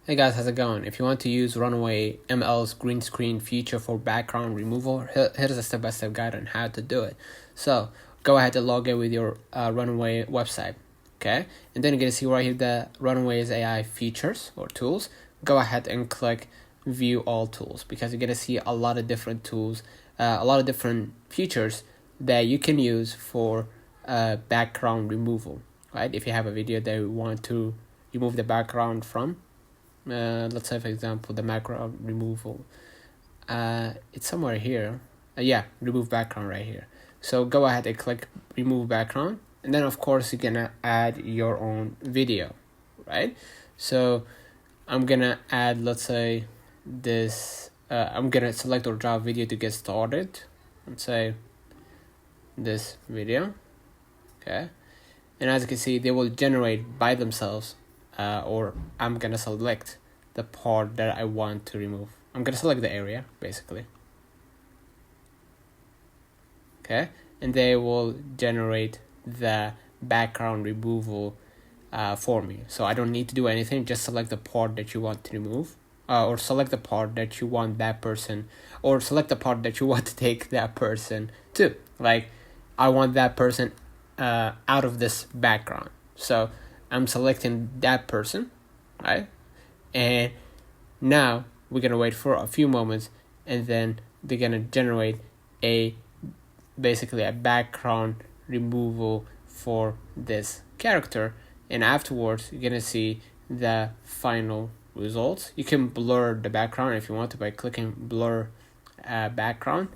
Hey guys, how's it going? If you want to use Runway ML's green screen feature for background removal, here's a step-by-step guide on how to do it. So go ahead and log in with your Runway website, okay? And then you're going to see right here the Runway's AI features or tools. Go ahead and click View All Tools because you're going to see a lot of different tools, a lot of different features that you can use for background removal, right? If you have a video that you want to remove the background from, let's say for example the background removal, it's somewhere here. Remove background right here. So go ahead and click remove background, and then of course you're gonna add your own video, right? So I'm gonna add, let's say this, I'm gonna select or draw video to get started. Let's say this video, okay? And as you can see, they will generate by themselves, or I'm gonna select the part that I want to remove. I'm gonna select the area basically, okay? And they will generate the background removal for me. So I don't need to do anything, just select the part that you want to remove, or select the part that you want that person, or select the part that you want to take that person to. Like, I want that person out of this background, so I'm selecting that person, right? And now we're gonna wait for a few moments, and then they're gonna generate basically a background removal for this character. And afterwards you're gonna see the final results. You can blur the background if you want to by clicking blur background,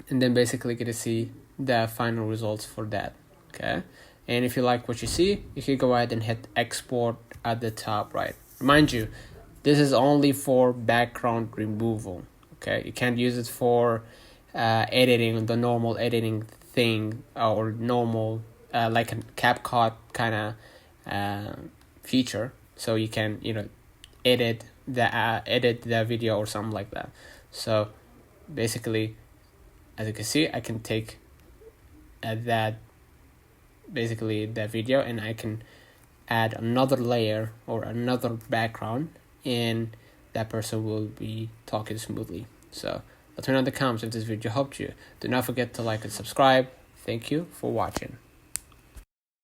and then basically gonna see the final results for that, okay? And if you like what you see, you can go ahead and hit export at the top right. Mind you, this is only for background removal, okay? You can't use it for editing, the normal editing thing, or normal like a CapCut kind of feature. So you can, edit the video or something like that. So basically, as you can see, I can take that video, and I can add another layer or another background, and that person will be talking smoothly. So let me know in the comments if this video helped you. Do not forget to like and subscribe. Thank you for watching.